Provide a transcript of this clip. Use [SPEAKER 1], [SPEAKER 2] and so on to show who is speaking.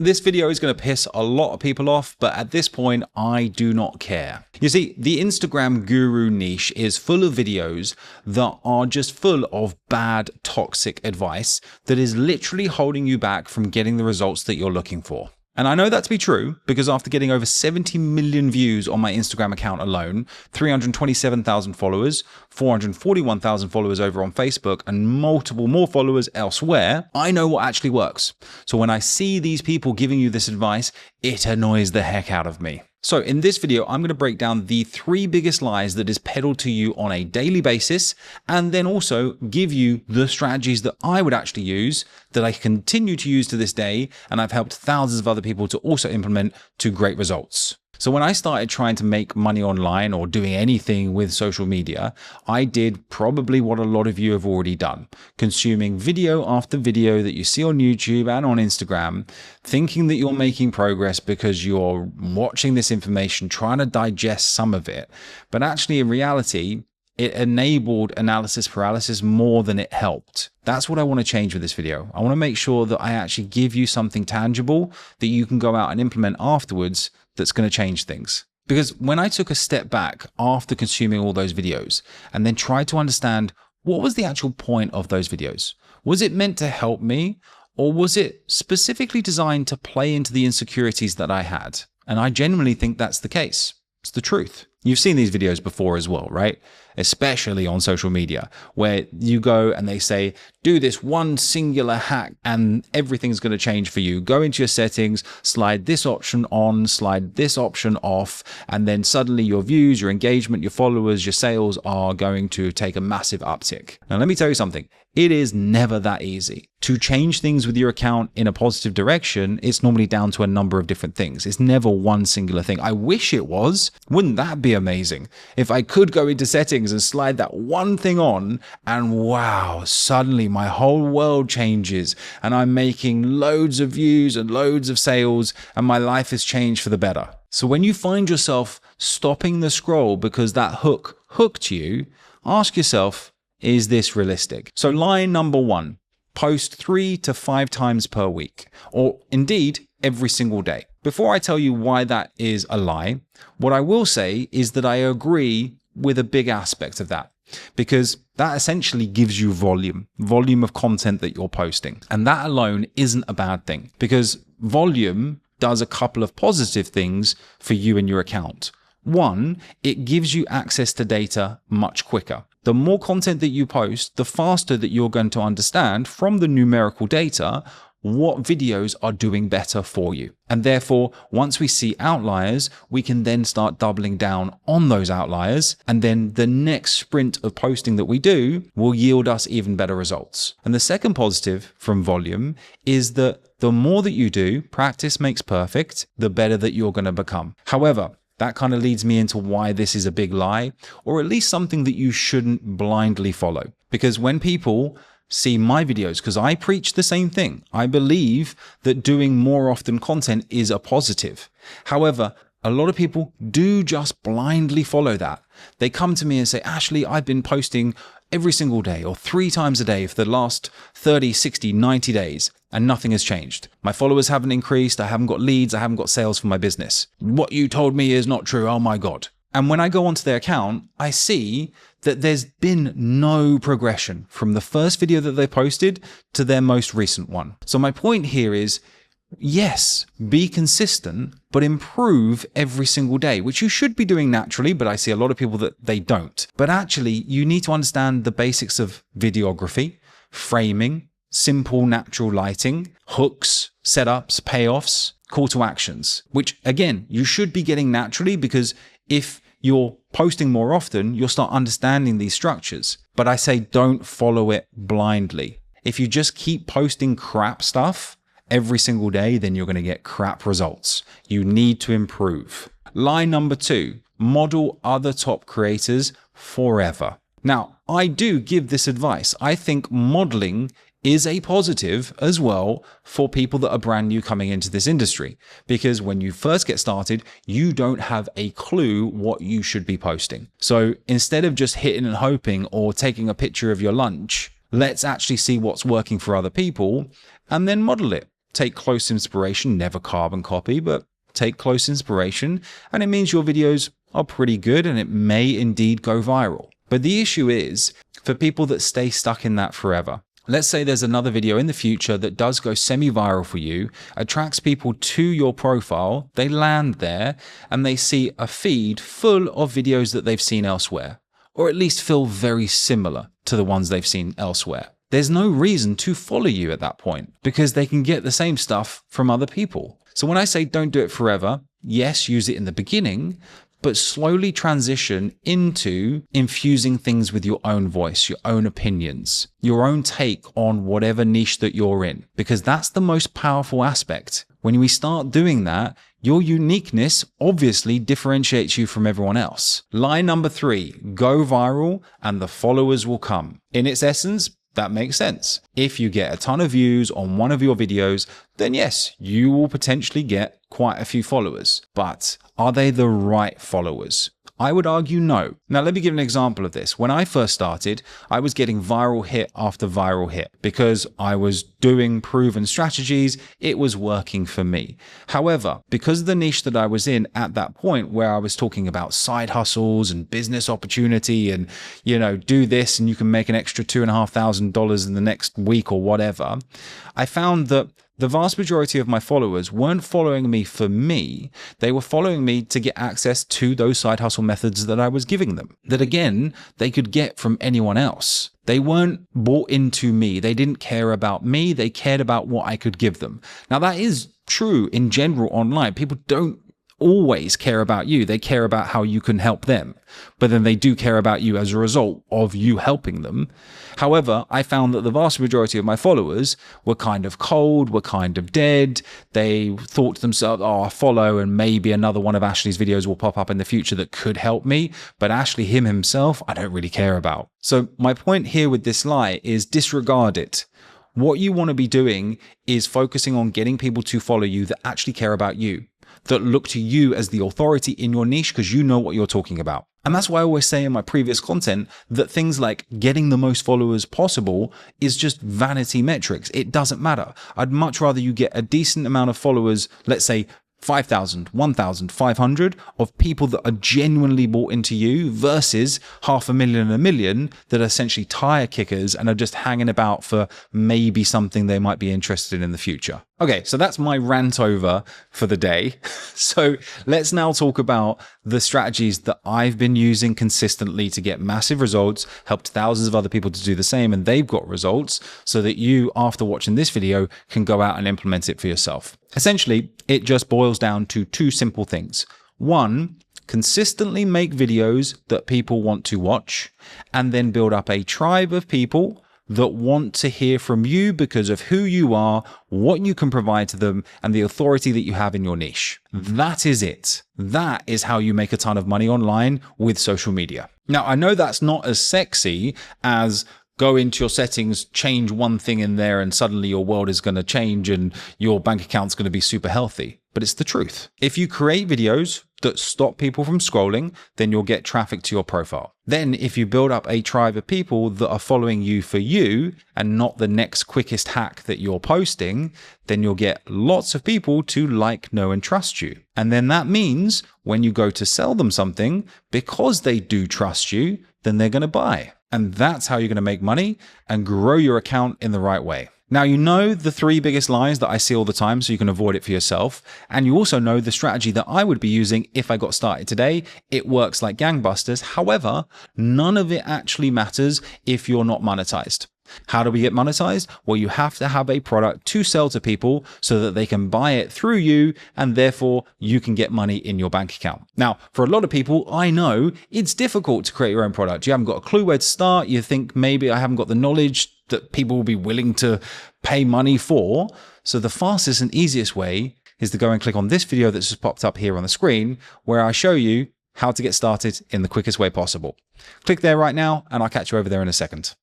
[SPEAKER 1] This video is going to piss a lot of people off, but at this point, I do not care. You see, the Instagram guru niche is full of videos that are just full of bad, toxic advice that is literally holding you back from getting the results that you're looking for. And I know that to be true because after getting over 70 million views on my Instagram account alone, 327,000 followers, 441,000 followers over on Facebook, and multiple more followers elsewhere, I know what actually works. So when I see these people giving you this advice, it annoys the heck out of me. So in this video, I'm going to break down the 3 biggest lies that is peddled to you on a daily basis, and then also give you the strategies that I would actually use, that I continue to use to this day, and I've helped thousands of other people to also implement to great results. So when I started trying to make money online or doing anything with social media, I did probably what a lot of you have already done, consuming video after video that you see on YouTube and on Instagram, thinking that you're making progress because you're watching this information, trying to digest some of it. But actually, in reality, it enabled analysis paralysis more than it helped. That's what I want to change with this video. I want to make sure that I actually give you something tangible that you can go out and implement afterwards that's going to change things. Because when I took a step back after consuming all those videos and then tried to understand what was the actual point of those videos, was it meant to help me, or was it specifically designed to play into the insecurities that I had? And I genuinely think that's the case. It's the truth. You've seen these videos before as well, right? Especially on social media, where you go and they say, do this one singular hack and everything's going to change for you. Go into your settings, slide this option on, slide this option off, and then suddenly your views, your engagement, your followers, your sales are going to take a massive uptick. Now, let me tell you something. It is never that easy. To change things with your account in a positive direction, it's normally down to a number of different things. It's never one singular thing. I wish it was. Wouldn't that be amazing? If I could go into settings and slide that one thing on and wow, suddenly my whole world changes and I'm making loads of views and loads of sales and my life has changed for the better. So when you find yourself stopping the scroll because that hook hooked you, ask yourself, is this realistic? So lie number 1, post 3 to 5 times per week, or indeed every single day. Before I tell you why that is a lie, what I will say is that I agree with a big aspect of that, because that essentially gives you volume of content that you're posting. And that alone isn't a bad thing, because volume does a couple of positive things for you and your account. 1, it gives you access to data much quicker. The more content that you post, the faster that you're going to understand from the numerical data what videos are doing better for you. And therefore, once we see outliers, we can then start doubling down on those outliers. And then the next sprint of posting that we do will yield us even better results. And the second positive from volume is that the more that you do, practice makes perfect, the better that you're going to become. However, that kind of leads me into why this is a big lie, or at least something that you shouldn't blindly follow. Because when people see my videos, because I preach the same thing, I believe that doing more often content is a positive. However, a lot of people do just blindly follow that. They come to me and say, Ashley, I've been posting every single day or 3 times a day for the last 30, 60, 90 days, and nothing has changed. My followers haven't increased. I haven't got leads. I haven't got sales for my business. What you told me is not true. Oh my God. And when I go onto their account, I see that there's been no progression from the first video that they posted to their most recent one. So my point here is, yes, be consistent, but improve every single day, which you should be doing naturally, but I see a lot of people that they don't. But actually, you need to understand the basics of videography, framing, simple natural lighting, hooks, setups, payoffs, call to actions, which again, you should be getting naturally, because if you're posting more often, you'll start understanding these structures. But I say don't follow it blindly. If you just keep posting crap stuff every single day, then you're going to get crap results. You need to improve. Lie number 2, model other top creators forever. Now, I do give this advice. I think modeling is a positive as well for people that are brand new coming into this industry, because when you first get started, you don't have a clue what you should be posting. So instead of just hitting and hoping or taking a picture of your lunch, let's actually see what's working for other people and then model it. take close inspiration, never carbon copy, but take close inspiration, and it means your videos are pretty good and it may indeed go viral. But the issue is for people that stay stuck in that forever. Let's say there's another video in the future that does go semi-viral for you, attracts people to your profile, they land there and they see a feed full of videos that they've seen elsewhere, or at least feel very similar to the ones they've seen elsewhere. There's no reason to follow you at that point because they can get the same stuff from other people. So when I say don't do it forever, yes, use it in the beginning, but slowly transition into infusing things with your own voice, your own opinions, your own take on whatever niche that you're in, because that's the most powerful aspect. When we start doing that, your uniqueness obviously differentiates you from everyone else. Line number 3, go viral and the followers will come. In its essence, that makes sense. If you get a ton of views on one of your videos, then yes, you will potentially get quite a few followers. But are they the right followers? I would argue no. Now, let me give an example of this. When I first started, I was getting viral hit after viral hit because I was doing proven strategies. It was working for me. However, because of the niche that I was in at that point where I was talking about side hustles and business opportunity and, do this and you can make an extra $2,500 in the next week or whatever, I found that the vast majority of my followers weren't following me for me. They were following me to get access to those side hustle methods that I was giving them, that again, they could get from anyone else. They weren't bought into me. They didn't care about me. They cared about what I could give them. Now, that is true in general online. People don't always care about you. They care about how you can help them, but then they do care about you as a result of you helping them. However, I found that the vast majority of my followers were kind of cold, were kind of dead. They thought to themselves, oh, I follow and maybe another one of Ashley's videos will pop up in the future that could help me. But Ashley, himself, I don't really care about. So my point here with this lie is disregard it. What you want to be doing is focusing on getting people to follow you that actually care about you, that look to you as the authority in your niche because you know what you're talking about. And that's why I always say in my previous content that things like getting the most followers possible is just vanity metrics. It doesn't matter. I'd much rather you get a decent amount of followers, let's say 5,000, 1,500 of people that are genuinely bought into you versus 500,000 and 1 million that are essentially tire kickers and are just hanging about for maybe something they might be interested in the future. Okay, so that's my rant over for the day. So let's now talk about the strategies that I've been using consistently to get massive results, helped thousands of other people to do the same, and they've got results so that you, after watching this video, can go out and implement it for yourself. Essentially, it just boils down to 2 simple things. 1, consistently make videos that people want to watch, and then build up a tribe of people that want to hear from you because of who you are, what you can provide to them, and the authority that you have in your niche. That is it. That is how you make a ton of money online with social media. Now, I know that's not as sexy as go into your settings, change one thing in there, and suddenly your world is going to change and your bank account's going to be super healthy. But it's the truth. If you create videos that stop people from scrolling, then you'll get traffic to your profile. Then if you build up a tribe of people that are following you for you and not the next quickest hack that you're posting, then you'll get lots of people to like, know, and trust you. And then that means when you go to sell them something, because they do trust you, then they're going to buy. And that's how you're going to make money and grow your account in the right way. Now, you know the 3 biggest lies that I see all the time, so you can avoid it for yourself. And you also know the strategy that I would be using if I got started today. It works like gangbusters. However, none of it actually matters if you're not monetized. How do we get monetized? Well, you have to have a product to sell to people so that they can buy it through you, and therefore you can get money in your bank account. Now, for a lot of people, I know it's difficult to create your own product. You haven't got a clue where to start. You think maybe I haven't got the knowledge that people will be willing to pay money for. So the fastest and easiest way is to go and click on this video that's just popped up here on the screen, where I show you how to get started in the quickest way possible. Click there right now, and I'll catch you over there in a second.